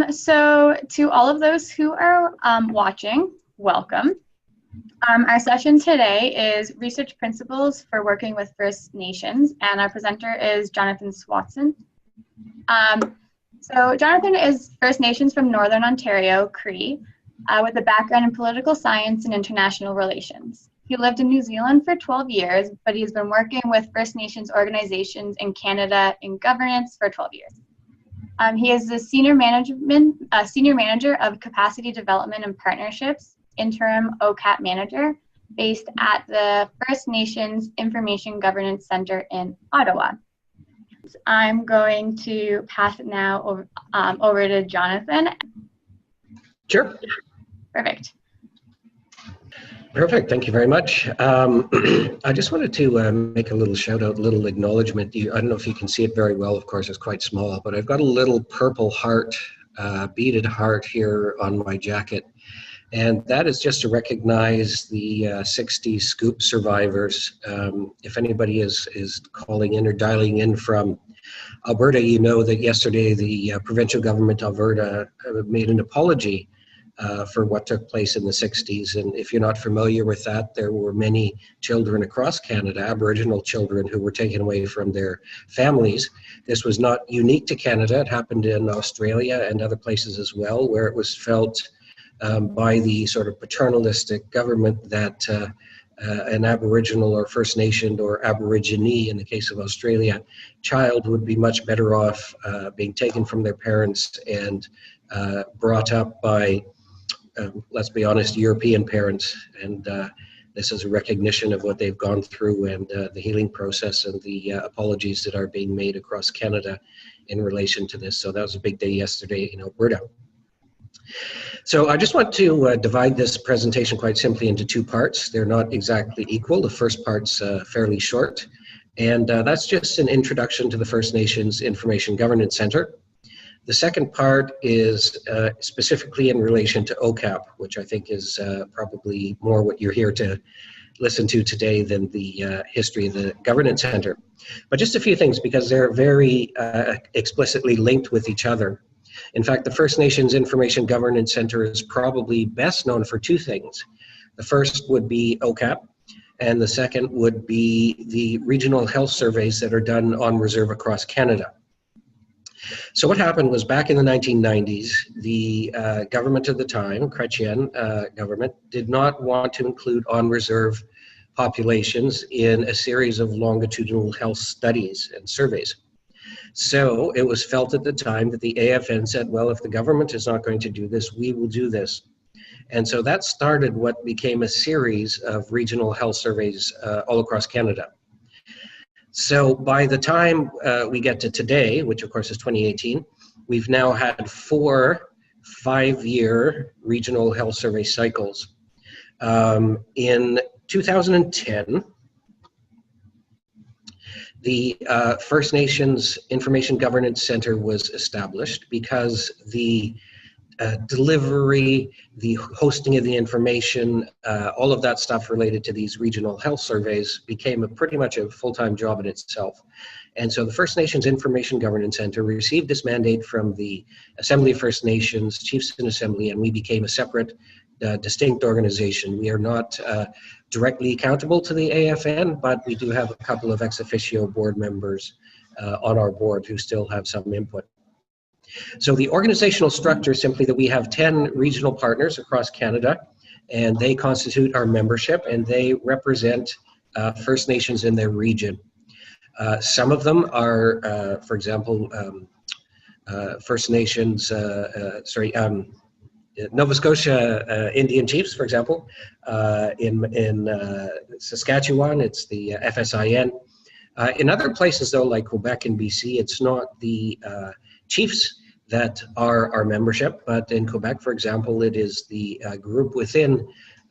So to all of those who are watching, welcome. Our session today is Research Principles for Working with First Nations, and our presenter is Jonathan Swatson. So Jonathan is First Nations from Northern Ontario, Cree, with a background in political science and international relations. He lived in New Zealand for 12 years, but he's been working with First Nations organizations in Canada in governance for 12 years. He is the senior manager of capacity development and partnerships, interim OHCAP manager, based at the First Nations Information Governance Center in Ottawa. I'm going to pass it now over to Jonathan. Sure. Perfect. Perfect. Thank you very much. I just wanted to make a little shout out, a little acknowledgement. I don't know if you can see it very well. Of course, it's quite small, but I've got a little purple heart, beaded heart here on my jacket. And that is just to recognize the 60 scoop survivors. If anybody is calling in or dialing in from Alberta, you know that yesterday the provincial government of Alberta made an apology for what took place in the 60s. And if you're not familiar with that, there were many children across Canada, Aboriginal children, who were taken away from their families. This was not unique to Canada. It happened in Australia and other places as well, where it was felt by the sort of paternalistic government that an Aboriginal or First Nation or Aborigine, in the case of Australia, child would be much better off being taken from their parents and brought up by let's be honest, European parents, and this is a recognition of what they've gone through and the healing process and the apologies that are being made across Canada in relation to this. So that was a big day yesterday in Alberta. So I just want to divide this presentation quite simply into two parts. They're not exactly equal. The first part's fairly short, and that's just an introduction to the First Nations Information Governance Center. The second part is specifically in relation to OHCAP, which I think is probably more what you're here to listen to today than the history of the Governance Center. But just a few things, because they're very explicitly linked with each other. In fact, the First Nations Information Governance Center is probably best known for two things. The first would be OHCAP, and the second would be the regional health surveys that are done on reserve across Canada. So what happened was, back in the 1990s, the government at the time, Chrétien government, did not want to include on-reserve populations in a series of longitudinal health studies and surveys. So it was felt at the time that the AFN said, well, if the government is not going to do this, we will do this. And so that started what became a series of regional health surveys all across Canada. So by the time we get to today, which of course is 2018, we've now had 4 5-year regional health survey cycles. In 2010, the First Nations Information Governance Center was established because the delivery, the hosting of the information, all of that stuff related to these regional health surveys became pretty much a full-time job in itself. And so the First Nations Information Governance Center received this mandate from the Assembly of First Nations, Chiefs in Assembly, and we became a separate, distinct organization. We are not directly accountable to the AFN, but we do have a couple of ex officio board members on our board who still have some input. So the organizational structure is simply that we have 10 regional partners across Canada, and they constitute our membership, and they represent First Nations in their region. Some of them are, for example, First Nations, Nova Scotia Indian Chiefs, for example. In Saskatchewan, it's the FSIN. In other places, though, like Quebec and BC, it's not the chiefs that are our membership, but in Quebec, for example, it is the group within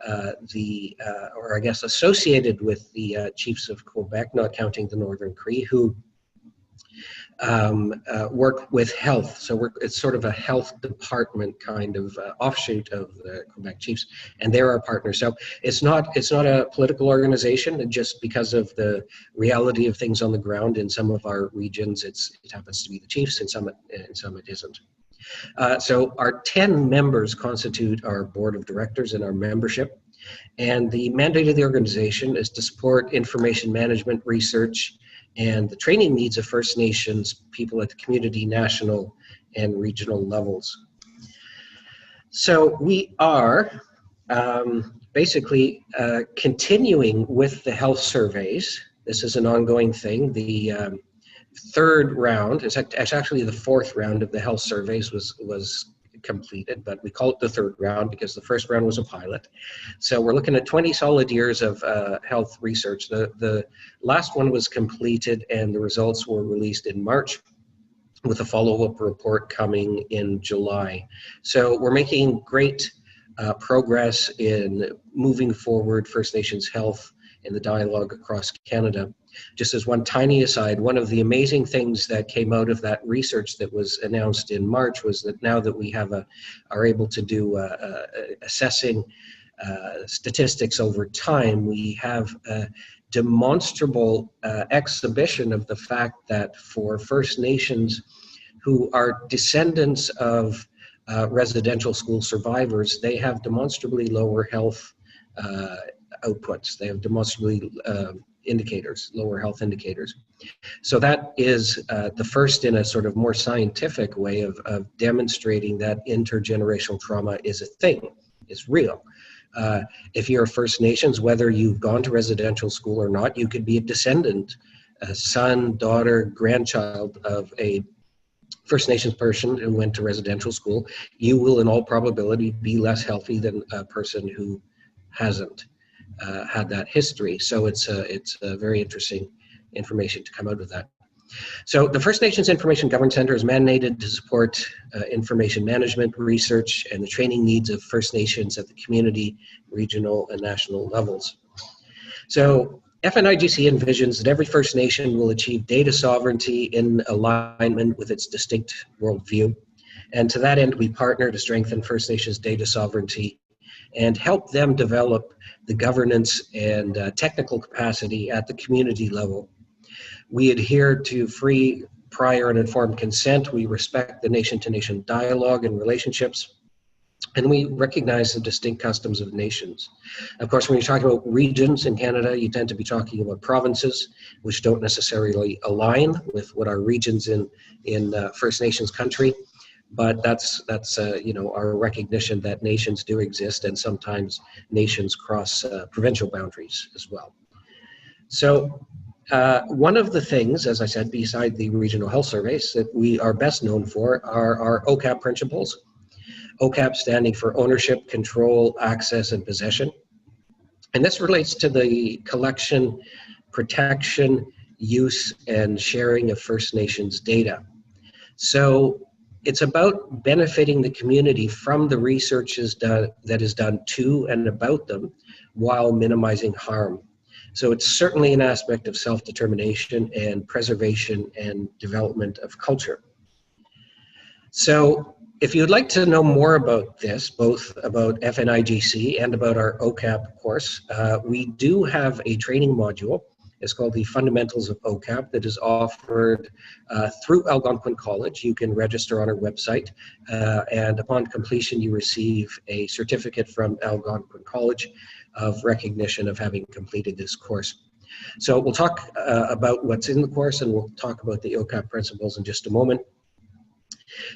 or I guess associated with the Chiefs of Quebec, not counting the Northern Cree, who work with health. So it's sort of a health department kind of offshoot of the Quebec Chiefs, and they're our partners. So it's not a political organization, just because of the reality of things on the ground. In some of our regions, it happens to be the Chiefs, and some it isn't. So our 10 members constitute our board of directors and our membership. And the mandate of the organization is to support information management research and the training needs of First Nations people at the community, national, and regional levels. So we are basically continuing with the health surveys. This is an ongoing thing. The third round, it's actually the fourth round of the health surveys was completed, but we call it the third round because the first round was a pilot. So we're looking at 20 solid years of health research. The last one was completed and the results were released in March, with a follow-up report coming in July. So we're making great progress in moving forward First Nations health in the dialogue across Canada. Just as one tiny aside, one of the amazing things that came out of that research that was announced in March was that now that we have are able to do assessing statistics over time, we have a demonstrable exhibition of the fact that for First Nations who are descendants of residential school survivors, they have demonstrably lower health outputs. They have demonstrably lower health indicators. So that is the first in a sort of more scientific way of demonstrating that intergenerational trauma is a thing, is real. If you're First Nations, whether you've gone to residential school or not, you could be a descendant, a son, daughter, grandchild of a First Nations person who went to residential school. You will in all probability be less healthy than a person who hasn't had that history. So it's a very interesting information to come out of that. So the First Nations Information Governance Center is mandated to support information management, research, and the training needs of First Nations at the community, regional, and national levels. So FNIGC envisions that every First Nation will achieve data sovereignty in alignment with its distinct worldview. And to that end, we partner to strengthen First Nations data sovereignty and help them develop the governance and technical capacity at the community level. We adhere to free, prior, and informed consent. We respect the nation-to-nation dialogue and relationships, and we recognize the distinct customs of nations. Of course, when you're talking about regions in Canada, you tend to be talking about provinces, which don't necessarily align with what are regions in First Nations country. But that's you know, our recognition that nations do exist, and sometimes nations cross provincial boundaries as well. So one of the things, as I said, beside the regional health surveys that we are best known for are our OHCAP principles. OHCAP standing for ownership, control, access, and possession. And this relates to the collection, protection, use, and sharing of First Nations data. So it's about benefiting the community from the research that is done to and about them while minimizing harm. So it's certainly an aspect of self-determination and preservation and development of culture. So if you'd like to know more about this, both about FNIGC and about our OHCAP course, we do have a training module. It's called the Fundamentals of OCAP that is offered through Algonquin College. You can register on our website, and upon completion, you receive a certificate from Algonquin College of recognition of having completed this course. So we'll talk about what's in the course, and we'll talk about the OCAP principles in just a moment.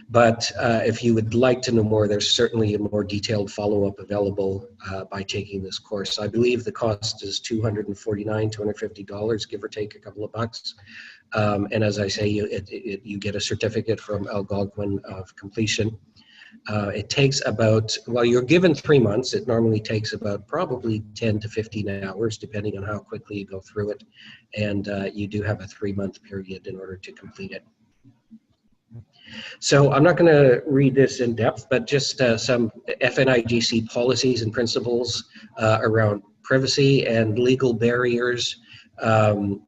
But if you would like to know more, there's certainly a more detailed follow-up available by taking this course. I believe the cost is $249, $250, give or take a couple of bucks. And as I say, you get a certificate from Algonquin of completion. It takes about, well, you're given 3 months. It normally takes about probably 10 to 15 hours, depending on how quickly you go through it. And you do have a 3-month period in order to complete it. So I'm not going to read this in depth, but just some FNIGC policies and principles around privacy and legal barriers.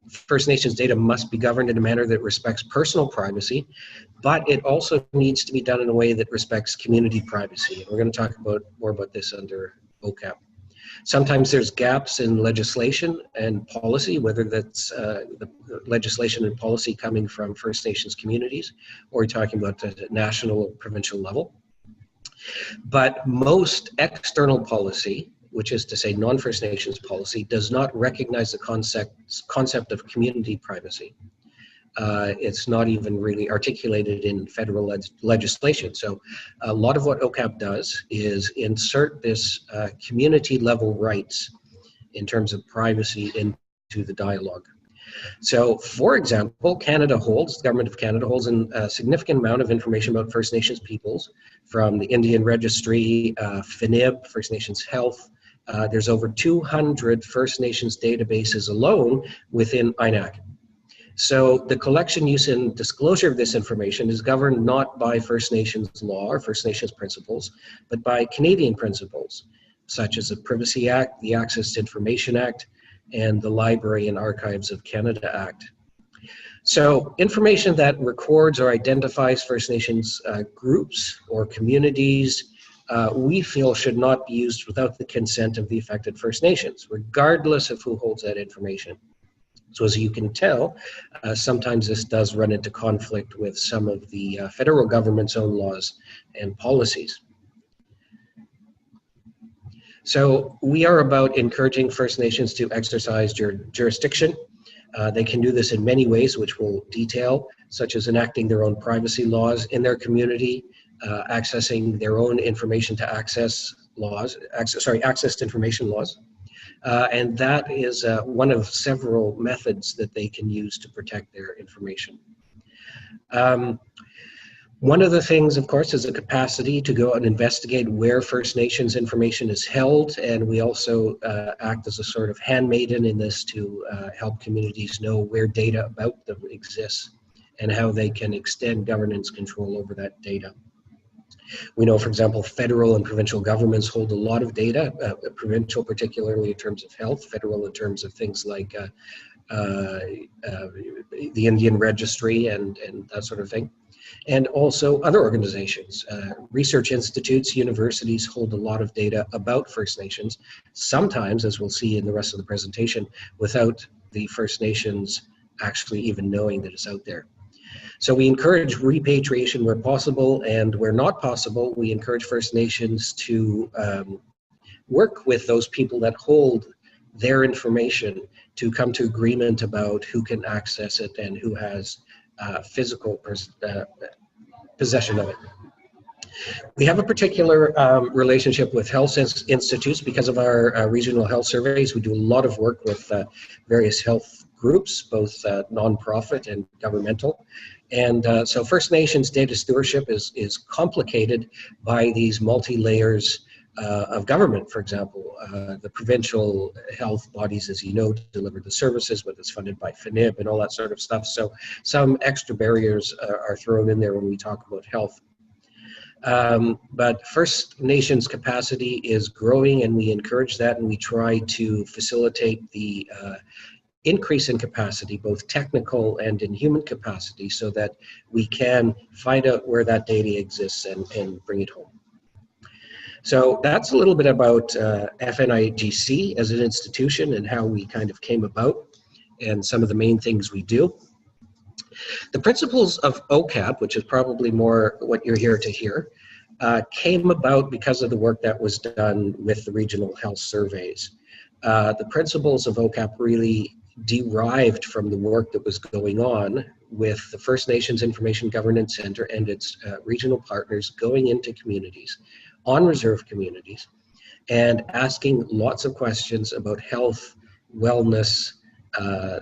First Nations data must be governed in a manner that respects personal privacy, but it also needs to be done in a way that respects community privacy. And we're going to talk more about this under OCAP. Sometimes there's gaps in legislation and policy, whether that's the legislation and policy coming from First Nations communities, or you're talking about the national or provincial level. But most external policy, which is to say non-First Nations policy, does not recognize the concept of community privacy. It's not even really articulated in federal legislation. So a lot of what OCAP does is insert this community level rights in terms of privacy into the dialogue. So, for example, the Government of Canada holds a significant amount of information about First Nations peoples from the Indian Registry, FNIGC, First Nations Health. There's over 200 First Nations databases alone within INAC. So the collection, use, and disclosure of this information is governed not by First Nations law or First Nations principles, but by Canadian principles, such as the Privacy Act, the Access to Information Act, and the Library and Archives of Canada Act. So information that records or identifies First Nations groups or communities, we feel should not be used without the consent of the affected First Nations, regardless of who holds that information. So as you can tell, sometimes this does run into conflict with some of the federal government's own laws and policies. So we are about encouraging First Nations to exercise jurisdiction. They can do this in many ways, which we'll detail, such as enacting their own privacy laws in their community, accessing their own information to access laws, access to information laws. And that is one of several methods that they can use to protect their information. One of the things, of course, is the capacity to go out and investigate where First Nations information is held, and we also act as a sort of handmaiden in this to help communities know where data about them exists and how they can extend governance control over that data. We know, for example, federal and provincial governments hold a lot of data, provincial particularly in terms of health, federal in terms of things like the Indian Registry and that sort of thing. And also other organizations, research institutes, universities hold a lot of data about First Nations, sometimes, as we'll see in the rest of the presentation, without the First Nations actually even knowing that it's out there. So we encourage repatriation where possible, and where not possible, we encourage First Nations to work with those people that hold their information to come to agreement about who can access it and who has physical possession of it. We have a particular relationship with health institutes because of our regional health surveys. We do a lot of work with various health groups, both nonprofit and governmental. And so First Nations data stewardship is complicated by these multi-layers of government. For example, the provincial health bodies, as you know, deliver the services, whether it's funded by FNIGC and all that sort of stuff. So some extra barriers are thrown in there when we talk about health. But First Nations capacity is growing, and we encourage that, and we try to facilitate the increase in capacity, both technical and in human capacity, so that we can find out where that data exists and bring it home. So that's a little bit about FNIGC as an institution and how we kind of came about and some of the main things we do. The principles of OCAP, which is probably more what you're here to hear, came about because of the work that was done with the regional health surveys. The principles of OCAP really derived from the work that was going on with the First Nations Information Governance Center and its regional partners going into communities, on reserve communities, and asking lots of questions about health, wellness,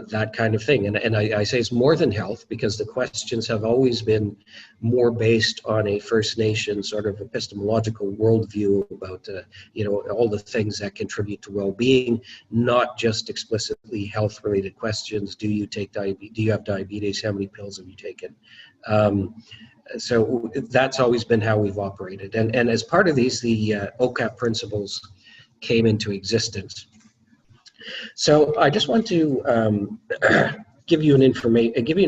that kind of thing. And I say it's more than health, because the questions have always been more based on a First Nation sort of epistemological worldview about, you know, all the things that contribute to well-being, not just explicitly health-related questions. Do you take diabetes? Do you have diabetes? How many pills have you taken? So that's always been how we've operated. And as part of these, the OCAP principles came into existence. So I just want to give you an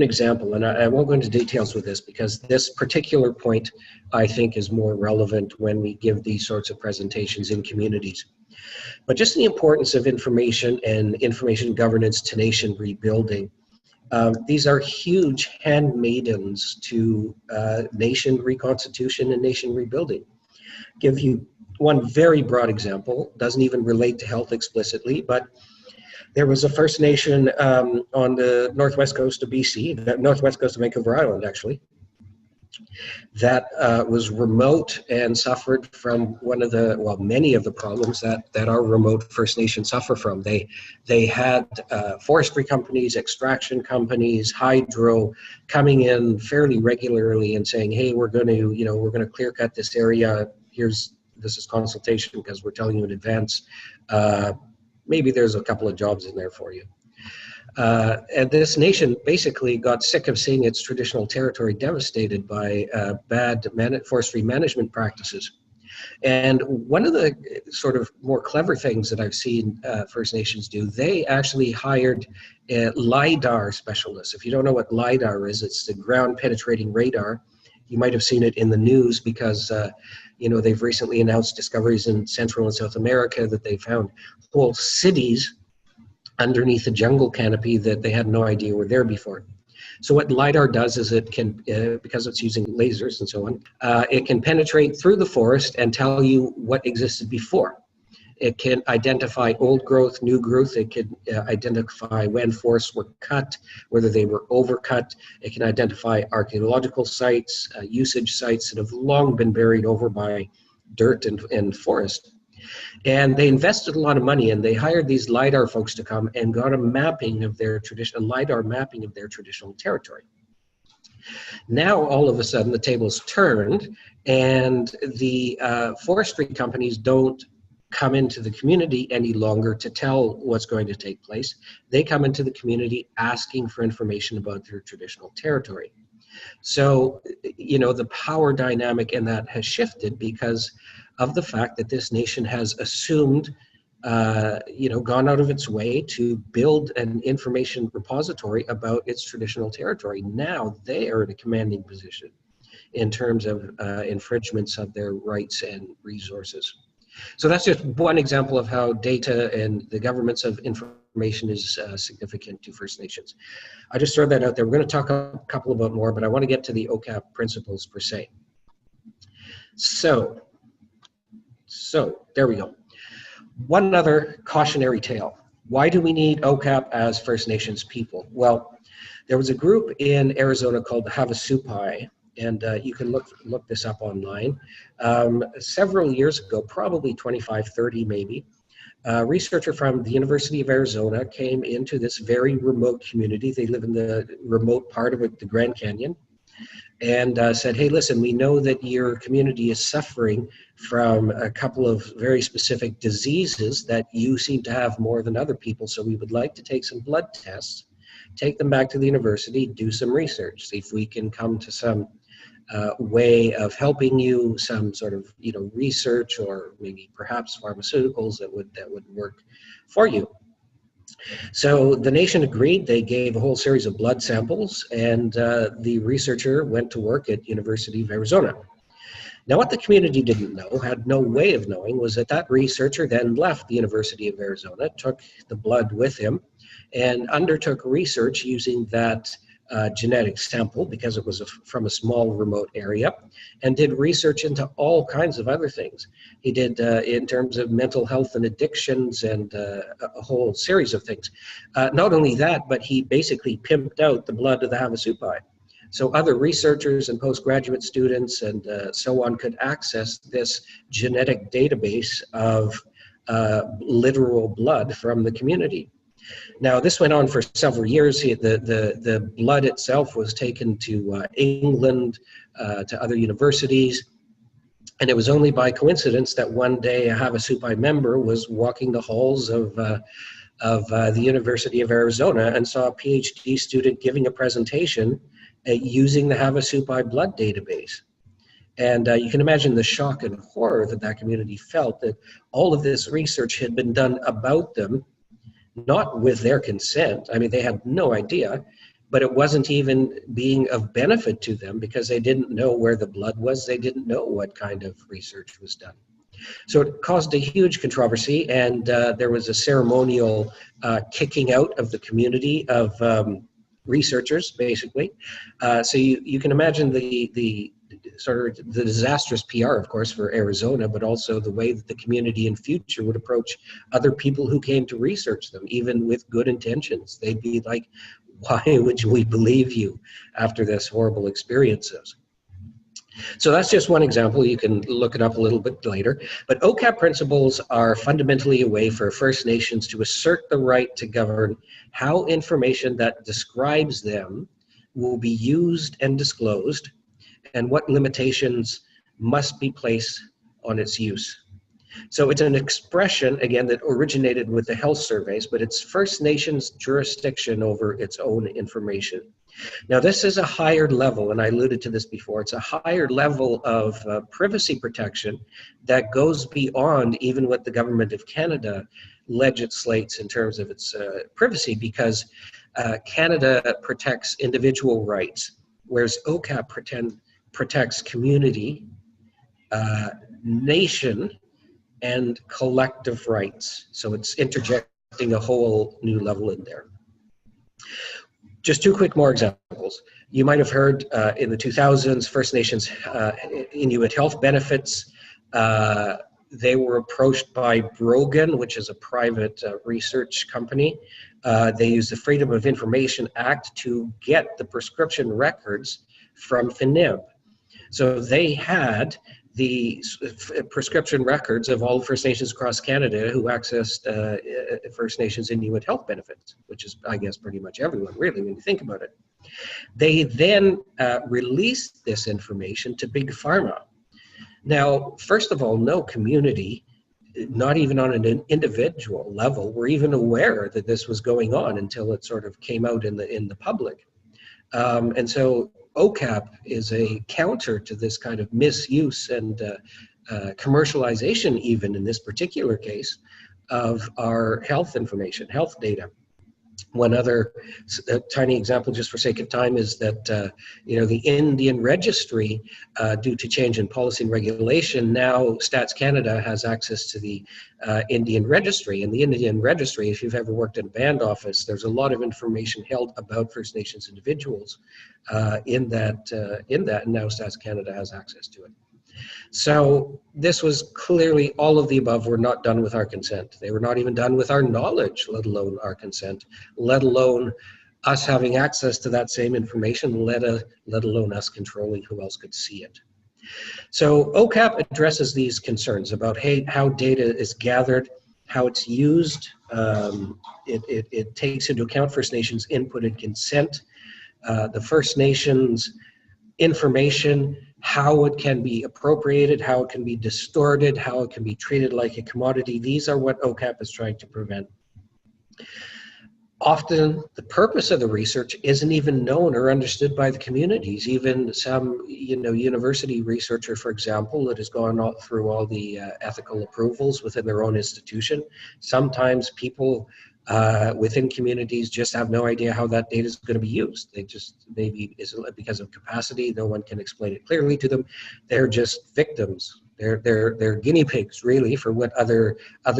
example, and I won't go into details with this because this particular point I think is more relevant when we give these sorts of presentations in communities. But just the importance of information and information governance to nation rebuilding. These are huge handmaidens to nation reconstitution and nation rebuilding. Give you one very broad example, doesn't even relate to health explicitly, but there was a First Nation on the northwest coast of BC, the northwest coast of Vancouver Island actually, that was remote and suffered from one of the, well, many of the problems that our remote First Nations suffer from. They had forestry companies, extraction companies, hydro coming in fairly regularly and saying, hey, we're going to clear cut this area. This is consultation because we're telling you in advance. Maybe there's a couple of jobs in there for you. And this nation basically got sick of seeing its traditional territory devastated by bad forestry management practices. And one of the sort of more clever things that I've seen First Nations do, they actually hired LIDAR specialists. If you don't know what LIDAR is, it's the ground penetrating radar. You might have seen it in the news because they've recently announced discoveries in Central and South America that they found whole cities underneath a jungle canopy that they had no idea were there before. So what LIDAR does is it can, because it's using lasers and so on, it can penetrate through the forest and tell you what existed before. It can identify old growth, new growth. It can identify when forests were cut, whether they were overcut. It can identify archaeological sites, usage sites that have long been buried over by dirt and forest. And they invested a lot of money, and they hired these LIDAR folks to come and got a mapping of their traditional, LIDAR mapping of their traditional territory. Now, all of a sudden, the tables turned, and the forestry companies don't come into the community any longer to tell what's going to take place. They come into the community asking for information about their traditional territory. So, the power dynamic in that has shifted because of the fact that this nation has assumed, gone out of its way to build an information repository about its traditional territory. Now they are in a commanding position in terms of infringements of their rights and resources. So that's just one example of how data and the governments of information is significant to First Nations. I just throw that out there. We're going to talk a couple about more, but I want to get to the OCAP principles per se. So there we go. One other cautionary tale. Why do we need OCAP as First Nations people? Well, there was a group in Arizona called the Havasupai, and you can look this up online. Several years ago, probably 25, 30 maybe, a researcher from the University of Arizona came into this very remote community. They live in the remote part of it, the Grand Canyon, and said, hey, listen, we know that your community is suffering from a couple of very specific diseases that you seem to have more than other people, so we would like to take some blood tests, take them back to the university, do some research, see if we can come to some way of helping you, some sort of research or maybe perhaps pharmaceuticals that would work for you. So the nation agreed. They gave a whole series of blood samples, and the researcher went to work at University of Arizona. Now, what the community didn't know, had no way of knowing, was that researcher then left the University of Arizona, took the blood with him, and undertook research using that genetic sample, because it was from a small remote area, and did research into all kinds of other things. He did in terms of mental health and addictions and a whole series of things. Not only that, but he basically pimped out the blood of the Havasupai. So other researchers and postgraduate students and so on could access this genetic database of literal blood from the community. Now, this went on for several years. The blood itself was taken to England, to other universities, and it was only by coincidence that one day a Havasupai member was walking the halls of the University of Arizona and saw a PhD student giving a presentation using the Havasupai blood database. And you can imagine the shock and horror that community felt, that all of this research had been done about them, not with their consent. I mean, they had no idea, but it wasn't even being of benefit to them because they didn't know where the blood was. They didn't know what kind of research was done. So it caused a huge controversy, and there was a ceremonial kicking out of the community of researchers, basically. So you can imagine the sort of the disastrous PR, of course, for Arizona, but also the way that the community in future would approach other people who came to research them, even with good intentions. They'd be like, why would we believe you after this horrible experiences? So that's just one example. You can look it up a little bit later. But OCAP principles are fundamentally a way for First Nations to assert the right to govern how information that describes them will be used and disclosed, and what limitations must be placed on its use. So it's an expression, again, that originated with the health surveys, but it's First Nations jurisdiction over its own information. Now, this is a higher level, and I alluded to this before, it's a higher level of privacy protection that goes beyond even what the Government of Canada legislates in terms of its privacy, because Canada protects individual rights, whereas OCAP protects community, nation, and collective rights. So it's interjecting a whole new level in there. Just two quick more examples. You might have heard in the 2000s, First Nations Inuit health benefits. They were approached by Brogan, which is a private research company. They used the Freedom of Information Act to get the prescription records from FNIGC. So they had the prescription records of all First Nations across Canada who accessed First Nations Inuit health benefits, which is, I guess, pretty much everyone, really, when you think about it. They then released this information to Big Pharma. Now, first of all, no community, not even on an individual level, were even aware that this was going on until it sort of came out in the public. And so OCAP is a counter to this kind of misuse and commercialization, even in this particular case, of our health information, health data. One other tiny example, just for sake of time, is that the Indian Registry, due to change in policy and regulation, now Stats Canada has access to the Indian Registry. And the Indian Registry, if you've ever worked in a band office, there's a lot of information held about First Nations individuals in that, and now Stats Canada has access to it. So this was clearly, all of the above were not done with our consent. They were not even done with our knowledge, let alone our consent, let alone us having access to that same information, let alone us controlling who else could see it. So OCAP addresses these concerns about how data is gathered, how it's used. It takes into account First Nations input and consent, the First Nations information, how it can be appropriated, how it can be distorted, how it can be treated like a commodity. These are what OCAP is trying to prevent. Often the purpose of the research isn't even known or understood by the communities. Even some, university researcher, for example, that has gone through all the ethical approvals within their own institution. Sometimes people within communities just have no idea how that data is going to be used. They just, maybe it's because of capacity, no one can explain it clearly to them. They're just victims. They're guinea pigs, really, for what other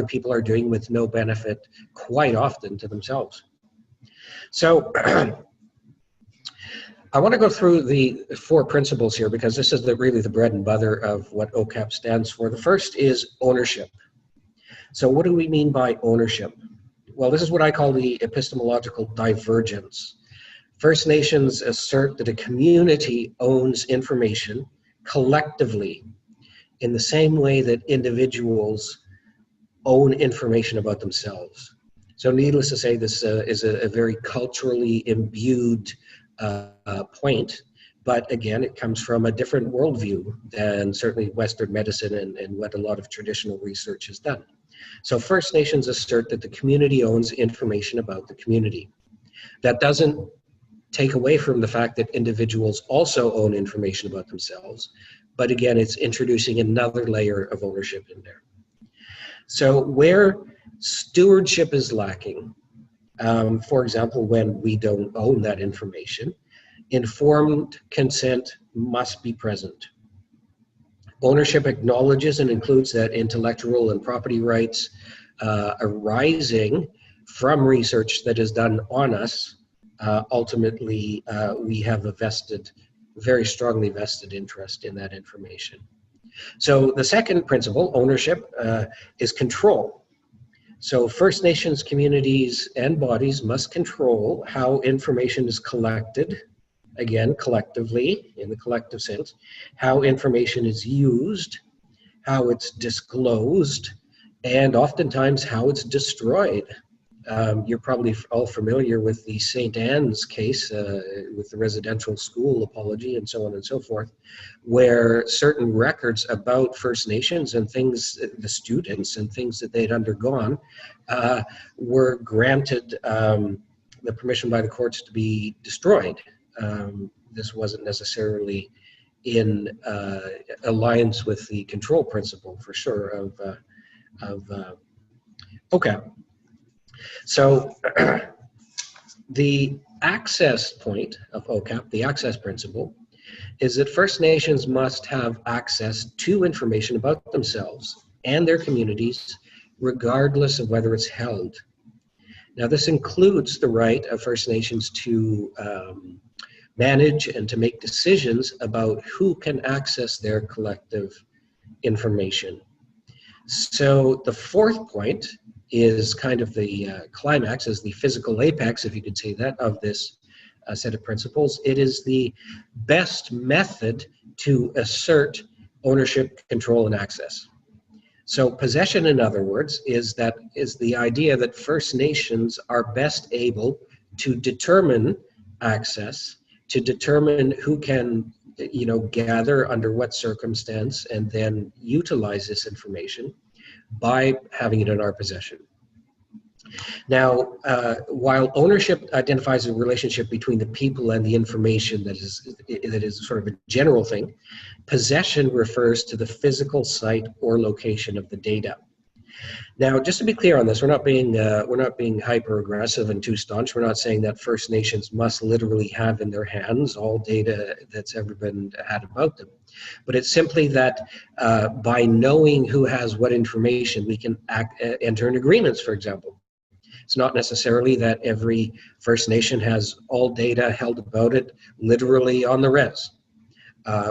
people are doing with no benefit, quite often, to themselves. So I want to go through the 4 principles here, because this is really the bread and butter of what OCAP stands for. The first is ownership. So what do we mean by ownership? Well, this is what I call the epistemological divergence. First Nations assert that a community owns information collectively in the same way that individuals own information about themselves. So needless to say, this is a very culturally imbued point, but again, it comes from a different worldview than certainly Western medicine and what a lot of traditional research has done. So First Nations assert that the community owns information about the community. That doesn't take away from the fact that individuals also own information about themselves, but again, it's introducing another layer of ownership in there. So where stewardship is lacking, for example, when we don't own that information, informed consent must be present. Ownership acknowledges and includes that intellectual and property rights arising from research that is done on us, ultimately we have a very strongly vested interest in that information. So the second principle, ownership, is control. So First Nations communities and bodies must control how information is collected, again, collectively, in the collective sense, how information is used, how it's disclosed, and oftentimes how it's destroyed. You're probably all familiar with the St. Anne's case with the residential school apology and so on and so forth, where certain records about First Nations and things, the students and things that they'd undergone, were granted the permission by the courts to be destroyed. This wasn't necessarily in alliance with the control principle, for sure, of OCAP. So the access point of OCAP, the access principle, is that First Nations must have access to information about themselves and their communities, regardless of whether it's held. Now, this includes the right of First Nations to manage and to make decisions about who can access their collective information. So the fourth point is kind of the climax, is the physical apex, if you could say that, of this set of principles. It is the best method to assert ownership, control, and access. So possession, in other words, is the idea that First Nations are best able to determine access, to determine who can, gather under what circumstance, and then utilize this information by having it in our possession. Now, while ownership identifies a relationship between the people and the information that is sort of a general thing, possession refers to the physical site or location of the data. Now, just to be clear on this, we're not being hyper aggressive and too staunch. We're not saying that First Nations must literally have in their hands all data that's ever been had about them. But it's simply that by knowing who has what information, we can enter in agreements, for example. It's not necessarily that every First Nation has all data held about it literally on the res.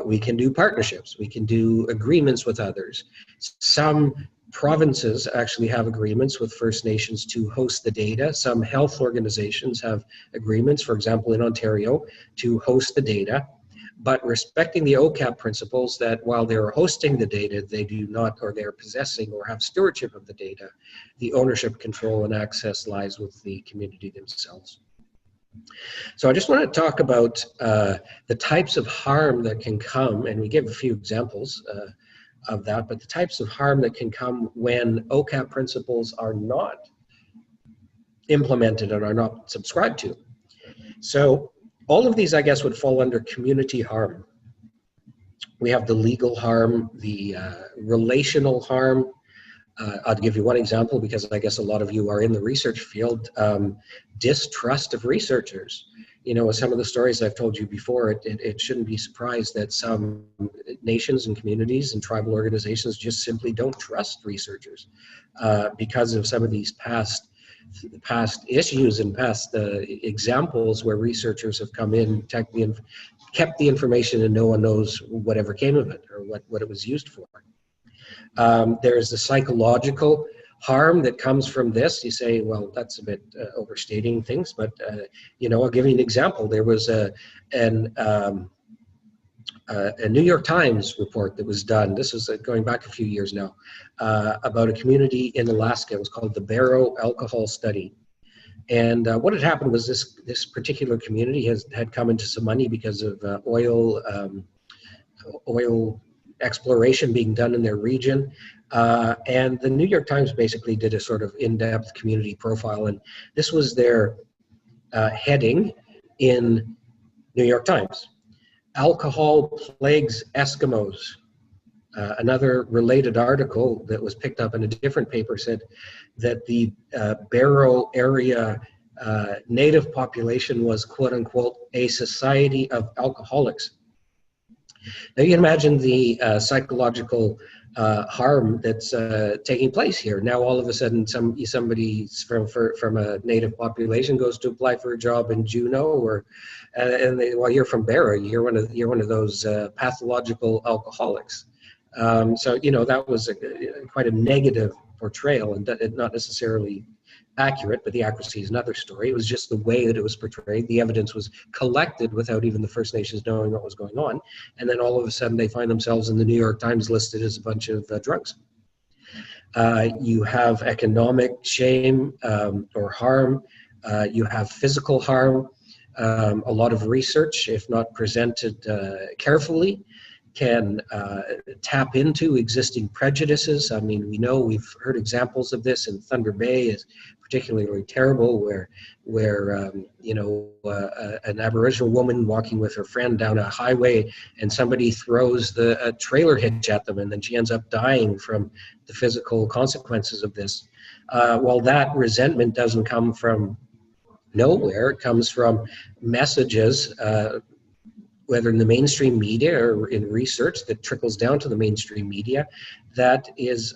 We can do partnerships. We can do agreements with others. Some provinces actually have agreements with First Nations to host the data. Some health organizations have agreements, for example, in Ontario, to host the data. But respecting the OCAP principles that while they're hosting the data, they do not, or they're possessing or have stewardship of the data, the ownership, control, and access lies with the community themselves. So I just want to talk about the types of harm that can come, and we give a few examples of that, but the types of harm that can come when OCAP principles are not implemented and are not subscribed to. So all of these, I guess, would fall under community harm. We have the legal harm, the relational harm. I'll give you one example because I guess a lot of you are in the research field. Distrust of researchers. Some of the stories I've told you before, it shouldn't be surprised that some nations and communities and tribal organizations just simply don't trust researchers because of some of these past issues and past examples where researchers have come in, kept the information, and no one knows whatever came of it or what it was used for. There's the psychological harm that comes from this. You say, well, that's a bit overstating things, but I'll give you an example. There was a New York Times report that was done. This was going back a few years now, about a community in Alaska. It was called the Barrow Alcohol Study. And what had happened was this particular community had come into some money because of oil exploration being done in their region. And the New York Times basically did a sort of in-depth community profile, and this was their heading in New York Times. Alcohol plagues Eskimos. Another related article that was picked up in a different paper said that the Barrow area native population was, quote unquote, a society of alcoholics. Now you can imagine the psychological harm that's taking place here. Now all of a sudden somebody from a native population goes to apply for a job in Juneau, or well, you're from Barra, you're one of those pathological alcoholics. So that was quite a negative portrayal, and not necessarily accurate, but the accuracy is another story. It was just the way that it was portrayed. The evidence was collected without even the First Nations knowing what was going on, and then all of a sudden they find themselves in the New York Times listed as a bunch of drunks. You have economic shame or harm. You have physical harm. A lot of research, if not presented carefully, can tap into existing prejudices. I mean, we've heard examples of this in Thunder Bay is particularly terrible, where an Aboriginal woman walking with her friend down a highway, and somebody throws a trailer hitch at them, and then she ends up dying from the physical consequences of this. Well, that resentment doesn't come from nowhere. It comes from messages, whether in the mainstream media or in research that trickles down to the mainstream media, that is,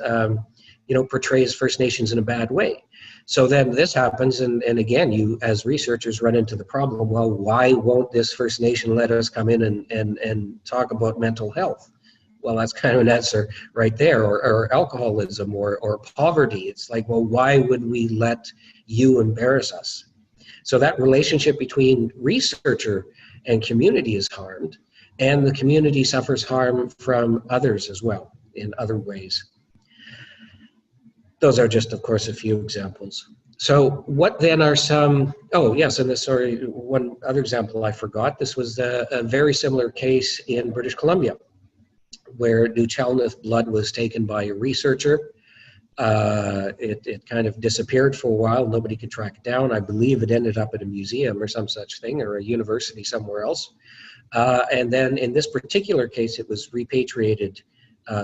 portrays First Nations in a bad way. So then this happens, and again, you as researchers run into the problem, well, why won't this First Nation let us come in and talk about mental health? Well, that's kind of an answer right there, or alcoholism, or poverty. It's like, well, why would we let you embarrass us? So that relationship between researcher and community is harmed, and the community suffers harm from others as well in other ways. Those are just, of course, a few examples. So what then are some, oh yes, and one other example I forgot. This was a very similar case in British Columbia, where New Chalmouth blood was taken by a researcher. It kind of disappeared for a while. Nobody could track it down. I believe it ended up at a museum or some such thing, or a university somewhere else. And then in this particular case, it was repatriated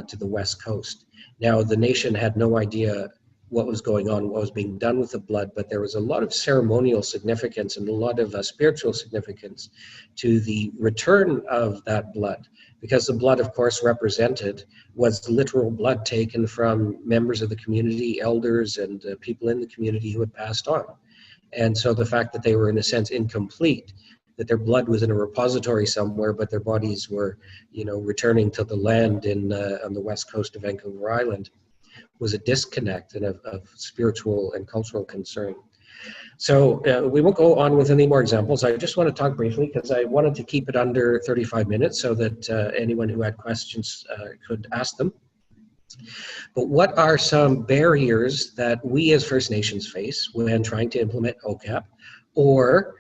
to the West Coast. Now, the nation had no idea what was going on, what was being done with the blood, but there was a lot of ceremonial significance and a lot of spiritual significance to the return of that blood, because the blood, of course, represented was literal blood taken from members of the community, elders, and people in the community who had passed on. And so the fact that they were, in a sense, incomplete, that their blood was in a repository somewhere, but their bodies were, returning to the land on the west coast of Vancouver Island, was a disconnect and of spiritual and cultural concern. So we won't go on with any more examples. I just want to talk briefly because I wanted to keep it under 35 minutes so that anyone who had questions could ask them. But what are some barriers that we as First Nations face when trying to implement OCAP, or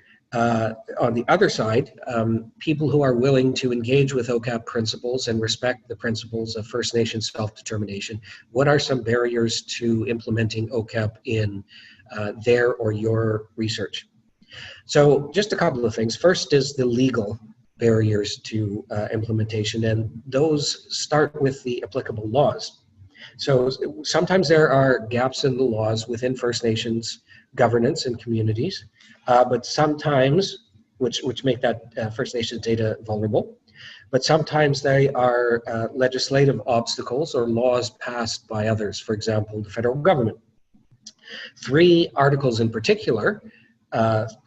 on the other side, people who are willing to engage with OCAP principles and respect the principles of First Nations self-determination? What are some barriers to implementing OCAP in their or your research? So just a couple of things. First is the legal barriers to implementation, and those start with the applicable laws. So sometimes there are gaps in the laws within First Nations governance and communities, but sometimes, which make that First Nations data vulnerable, but sometimes they are legislative obstacles or laws passed by others, for example, the federal government. 3 articles in particular,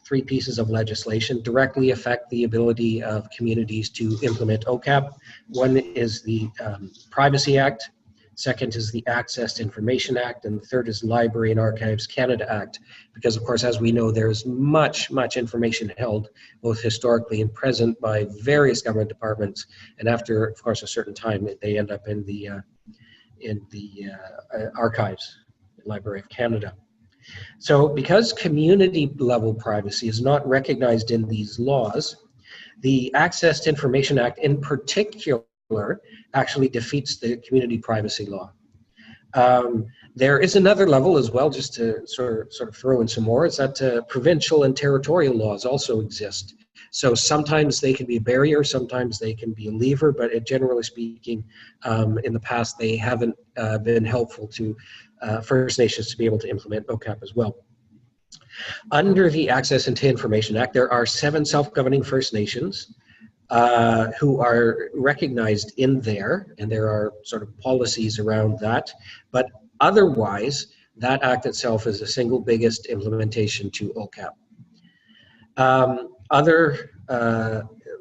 3 pieces of legislation directly affect the ability of communities to implement OCAP. One is the Privacy Act, second is the Access to Information Act, and the third is Library and Archives Canada Act, because of course, as we know, there's much information held both historically and present by various government departments, and after, of course, a certain time, they end up in the archives, Library of Canada. So because community level privacy is not recognized in these laws, the Access to Information Act in particular actually defeats the community privacy law. There is another level as well, just to sort of throw in some more, is that provincial and territorial laws also exist. So sometimes they can be a barrier, sometimes they can be a lever, but generally speaking, in the past, they haven't been helpful to First Nations to be able to implement OCAP as well. Under the Access to Information Act, there are 7 self-governing First Nations who are recognized in there, and there are sort of policies around that, but otherwise, that act itself is the single biggest implementation to OCAP. Other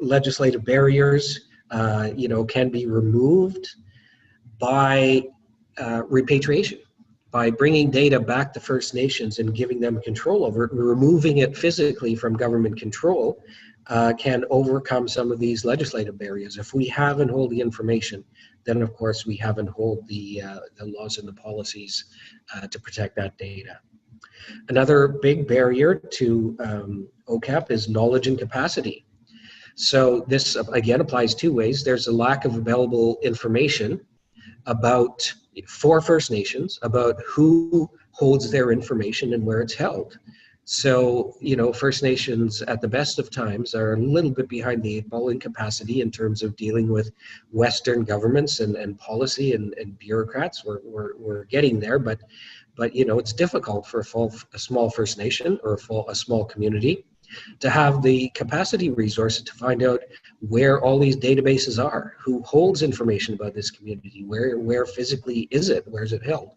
legislative barriers, can be removed by repatriation, by bringing data back to First Nations and giving them control over it. Removing it physically from government control can overcome some of these legislative barriers. If we have and hold the information, then of course we have and hold the laws and the policies to protect that data. Another big barrier to OCAP is knowledge and capacity. So this again applies two ways. There's a lack of available information for First Nations about who holds their information and where it's held. So, First Nations at the best of times are a little bit behind the eight ball in capacity in terms of dealing with Western governments and policy and bureaucrats. We're getting there, but it's difficult for a small First Nation or a small community to have the capacity resources to find out where all these databases are, who holds information about this community, where physically is it, where is it held.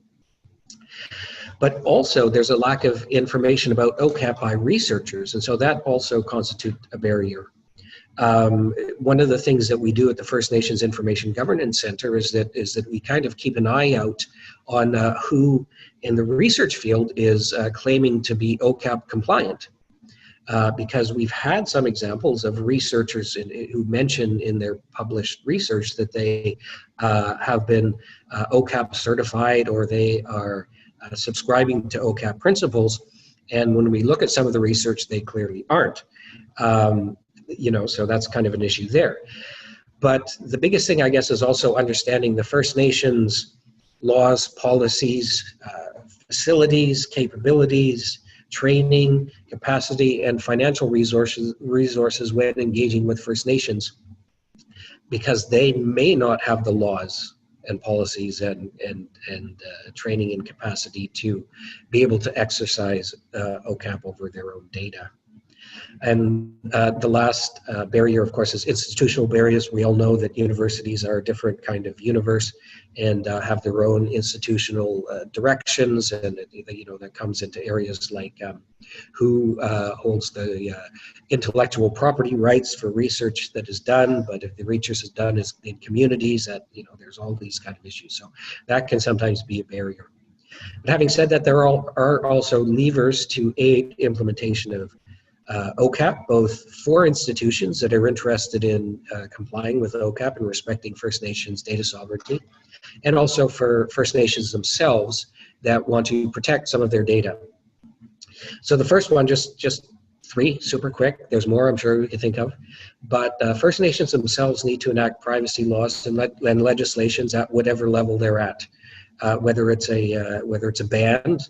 But also there's a lack of information about OCAP by researchers, and so that also constitutes a barrier. One of the things that we do at the First Nations Information Governance Center is that we kind of keep an eye out on who in the research field is claiming to be OCAP compliant. Because we've had some examples of researchers who mention in their published research that they have been OCAP certified, or they are subscribing to OCAP principles, and when we look at some of the research, they clearly aren't. So that's kind of an issue there. But the biggest thing, I guess, is also understanding the First Nations laws, policies, facilities, capabilities, training, capacity, and financial resources when engaging with First Nations, because they may not have the laws and policies and training and capacity to be able to exercise OCAP over their own data. And the last barrier, of course, is institutional barriers. We all know that universities are a different kind of universe and have their own institutional directions, and that comes into areas like who holds the intellectual property rights for research that is done. But if the research is done in communities, that there's all these kind of issues. So that can sometimes be a barrier. But having said that, there are also levers to aid implementation of OCAP, both for institutions that are interested in complying with OCAP and respecting First Nations data sovereignty, and also for First Nations themselves that want to protect some of their data. So the first one, just three, super quick. There's more I'm sure we can think of, but First Nations themselves need to enact privacy laws and legislations at whatever level they're at, whether it's a band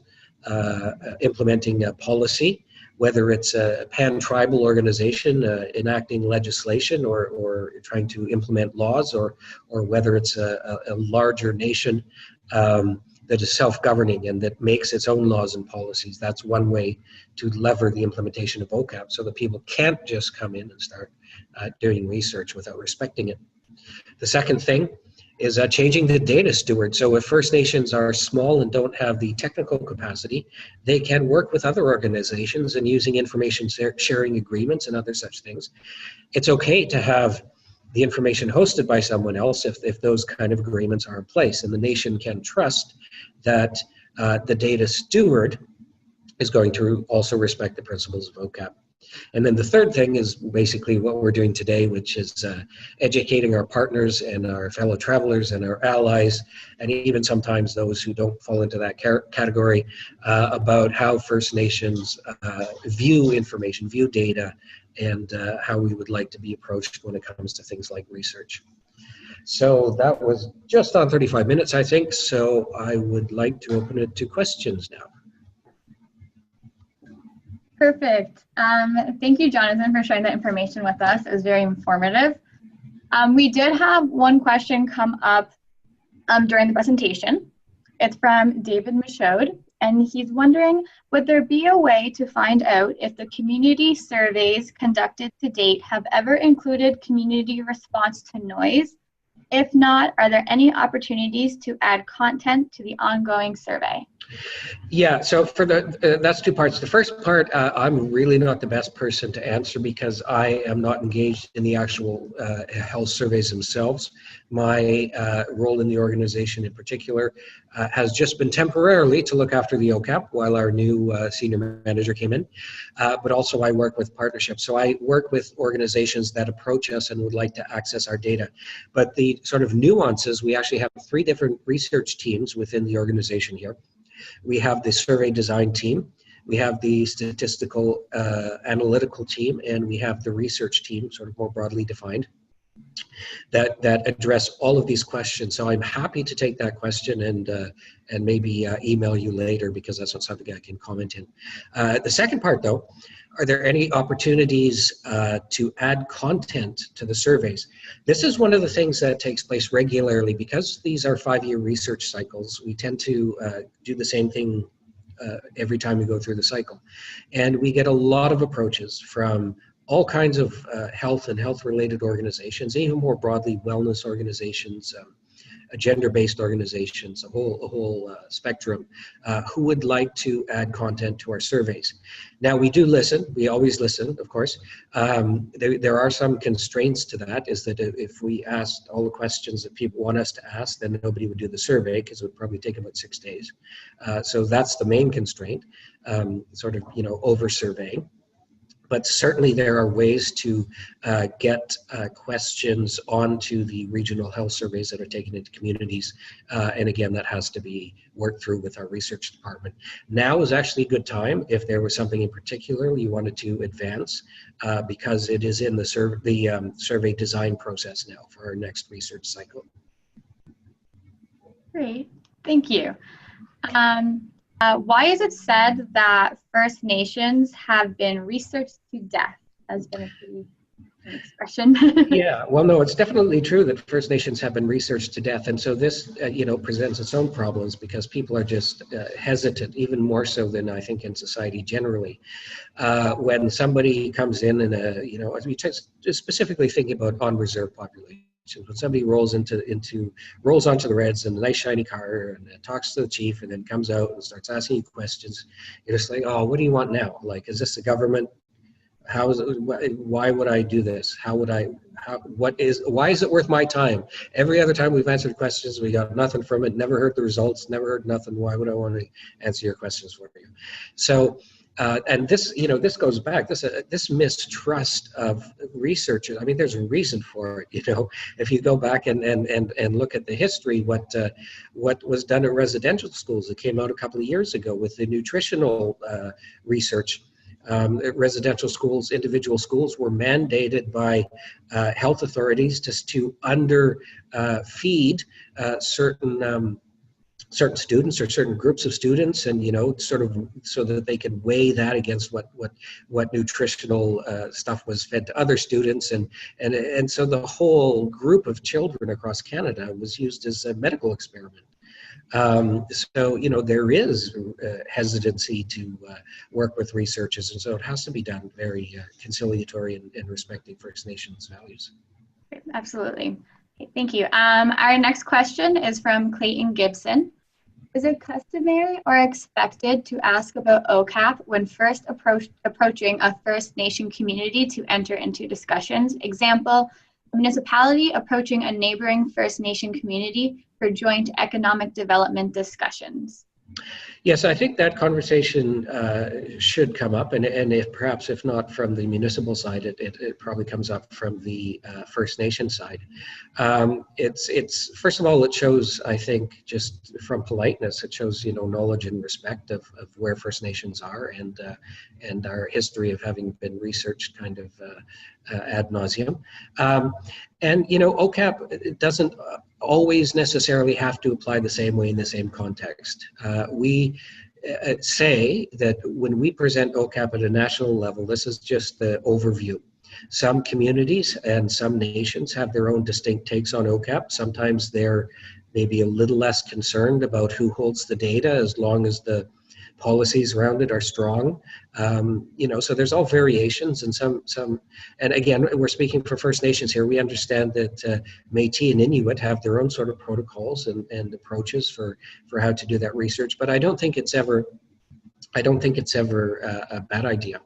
implementing a policy, whether it's a pan-tribal organization enacting legislation or trying to implement laws, or whether it's a larger nation that is self-governing and that makes its own laws and policies. That's one way to lever the implementation of OCAP, so that people can't just come in and start doing research without respecting it. The second thing is changing the data steward. So if First Nations are small and don't have the technical capacity, they can work with other organizations and using information sharing agreements and other such things. It's okay to have the information hosted by someone else if those kind of agreements are in place, and the nation can trust that the data steward is going to also respect the principles of OCAP. And then the third thing is basically what we're doing today, which is educating our partners and our fellow travelers and our allies, and even sometimes those who don't fall into that category, about how First Nations view information, view data, and how we would like to be approached when it comes to things like research. So that was just on 35 minutes, I think, so I would like to open it to questions now. Perfect. Thank you, Jonathan, for sharing that information with us. It was very informative. We did have one question come up during the presentation. It's from David Michaud, And he's wondering, would there be a way to find out if the community surveys conducted to date have ever included community response to noise? If not, are there any opportunities to add content to the ongoing survey? Yeah, so for that's two parts. The first part, I'm really not the best person to answer because I am not engaged in the actual health surveys themselves. My role in the organization in particular has just been temporarily to look after the OCAP while our new senior manager came in, but also I work with partnerships. So I work with organizations that approach us and would like to access our data. But the sort of nuances, we actually have 3 different research teams within the organization here. We have the survey design team, we have the statistical analytical team, and we have the research team, sort of more broadly defined, that address all of these questions. So I'm happy to take that question and maybe email you later, because that's not something I can comment in. The second part, though, are there any opportunities to add content to the surveys? This is one of the things that takes place regularly. Because these are 5-year research cycles, we tend to do the same thing every time we go through the cycle. And we get a lot of approaches from all kinds of health and health-related organizations, even more broadly wellness organizations, gender-based organizations, a whole spectrum, who would like to add content to our surveys. Now, we do listen. We always listen, of course. There are some constraints to that, is that if we asked all the questions that people want us to ask, then nobody would do the survey, because it would probably take about 6 days. So that's the main constraint, sort of, over-surveying. But certainly there are ways to get questions onto the regional health surveys that are taken into communities. And again, that has to be worked through with our research department. Now is actually a good time if there was something in particular you wanted to advance, because it is in the survey design process now for our next research cycle. Great, thank you. Why is it said that First Nations have been researched to death? Has been a pretty good expression. Yeah, well, no, it's definitely true that First Nations have been researched to death, and so this, presents its own problems because people are just hesitant, even more so than I think in society generally. When somebody comes in and, specifically thinking about on-reserve populations. When somebody rolls onto the Reds in a nice shiny car and talks to the chief and then comes out and starts asking you questions, you're just like, oh, what do you want now? Like, is this the government? How is it? Why would I do this? Why is it worth my time? Every other time we've answered questions, we got nothing from it. Never heard the results. Never heard nothing. Why would I want to answer your questions for you? So. And this, this goes back, this mistrust of researchers. I mean, there's a reason for it, if you go back and look at the history, what was done at residential schools that came out a couple of years ago with the nutritional research. At residential schools, individual schools were mandated by health authorities to feed certain students or certain groups of students, and sort of so that they could weigh that against what nutritional stuff was fed to other students, and so the whole group of children across Canada was used as a medical experiment. So there is hesitancy to work with researchers, and so it has to be done very conciliatory and respecting First Nations values. Absolutely. Okay, thank you. Our next question is from Clayton Gibson. Is it customary or expected to ask about OCAP when first approaching a First Nation community to enter into discussions? Example, a municipality approaching a neighboring First Nation community for joint economic development discussions. Yes, I think that conversation should come up, and if not from the municipal side, it probably comes up from the First Nation side. It's first of all, it shows, I think, just from politeness, it shows knowledge and respect of where First Nations are and our history of having been researched kind of ad nauseum. And OCAP doesn't always necessarily have to apply the same way in the same context. We say that when we present OCAP at a national level, this is just the overview. Some communities and some nations have their own distinct takes on OCAP. Sometimes they're maybe a little less concerned about who holds the data, as long as the policies around it are strong. You know, so there's all variations, and and again, we're speaking for First Nations here. We understand that Métis and Inuit have their own sort of protocols and approaches for how to do that research, but I don't think it's ever a bad idea.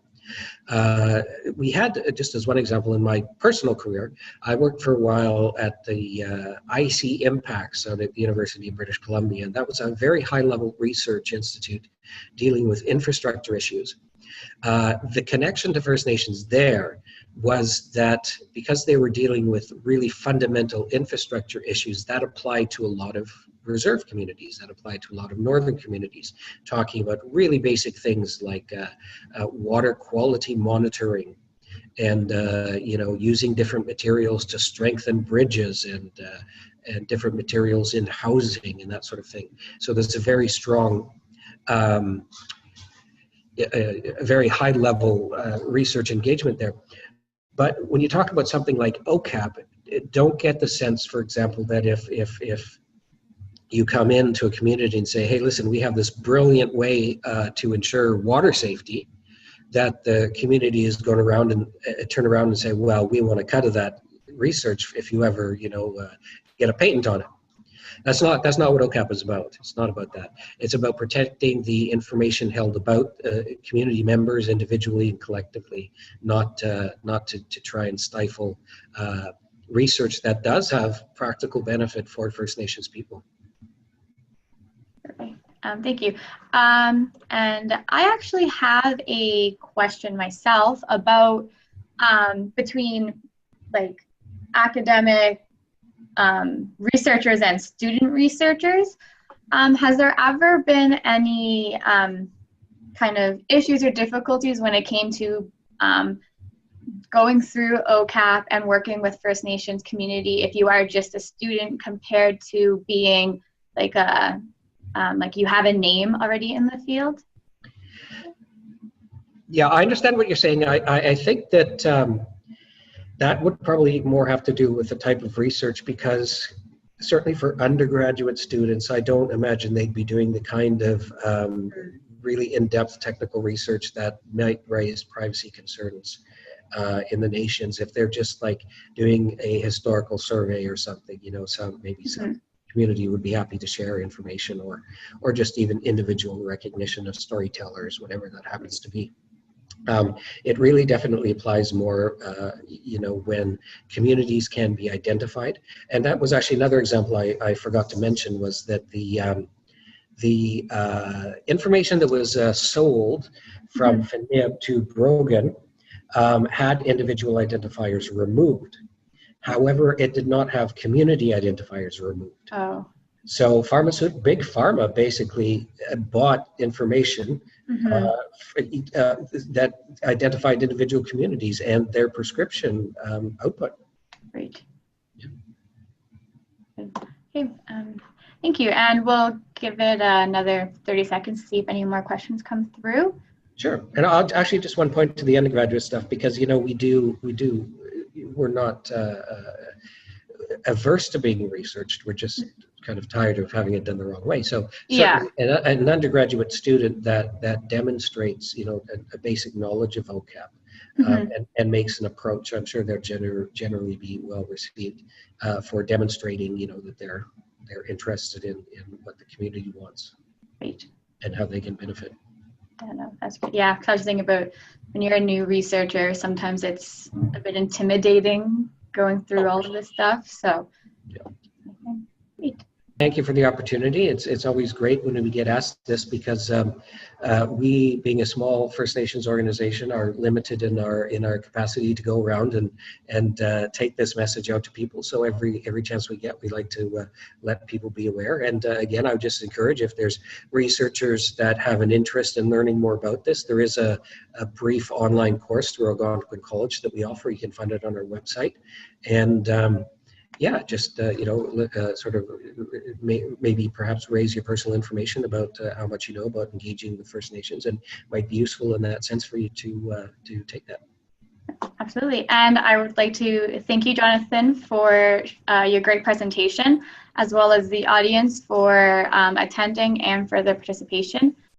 We had, just as one example, in my personal career, I worked for a while at the IC Impacts at the University of British Columbia, and that was a very high-level research institute dealing with infrastructure issues. The connection to First Nations there was that because they were dealing with really fundamental infrastructure issues, that applied to a lot of reserve communities, that applied to a lot of northern communities, talking about really basic things like water quality monitoring and you know, using different materials to strengthen bridges and different materials in housing and that sort of thing. So there's a very strong a very high level research engagement there. But when you talk about something like OCAP, don't get the sense, for example, that if you come into a community and say, hey, listen, we have this brilliant way to ensure water safety, that the community is going around and turn around and say, well, we want a cut of that research if you ever, you know, get a patent on it. That's not what OCAP is about. It's not about that. It's about protecting the information held about community members individually and collectively, not to try and stifle research that does have practical benefit for First Nations people. Thank you. And I actually have a question myself about between like academic researchers and student researchers. Has there ever been any kind of issues or difficulties when it came to going through OCAP and working with First Nations community if you are just a student compared to being like a like you have a name already in the field? Yeah, I understand what you're saying. I think that that would probably more have to do with the type of research, because certainly for undergraduate students, I don't imagine they'd be doing the kind of really in-depth technical research that might raise privacy concerns in the nations if they're just like doing a historical survey or something, you know, some community would be happy to share information, or just even individual recognition of storytellers, whatever that happens to be. It really definitely applies more, you know, when communities can be identified. And that was actually another example I forgot to mention, was that the information that was sold from FNIGC to Brogan had individual identifiers removed. However, it did not have community identifiers removed. Oh. So big pharma basically bought information that identified individual communities and their prescription output. Great. Yeah. Okay, thank you. And we'll give it another 30 seconds to see if any more questions come through. Sure. And I'll actually just one point to the undergraduate stuff, because, you know, we're not averse to being researched. We're just kind of tired of having it done the wrong way. So yeah, an undergraduate student that demonstrates, you know, a basic knowledge of OCAP and makes an approach, I'm sure they'll generally be well received for demonstrating, you know, that they're interested in what the community wants. Great. And how they can benefit. Yeah, no, that's great. Yeah, because I was thinking about when you're a new researcher, sometimes it's a bit intimidating going through all of this stuff. So, yeah. Okay, great. Thank you for the opportunity. It's always great when we get asked this, because we, being a small First Nations organization, are limited in our capacity to go around and take this message out to people. So every chance we get, we like to let people be aware. And again, I would just encourage, if there's researchers that have an interest in learning more about this, there is a brief online course through Algonquin College that we offer. You can find it on our website. And yeah, just, you know, sort of maybe perhaps raise your personal information about how much you know about engaging with First Nations, and might be useful in that sense for you to take that. Absolutely. And I would like to thank you, Jonathan, for your great presentation, as well as the audience for attending and for their participation.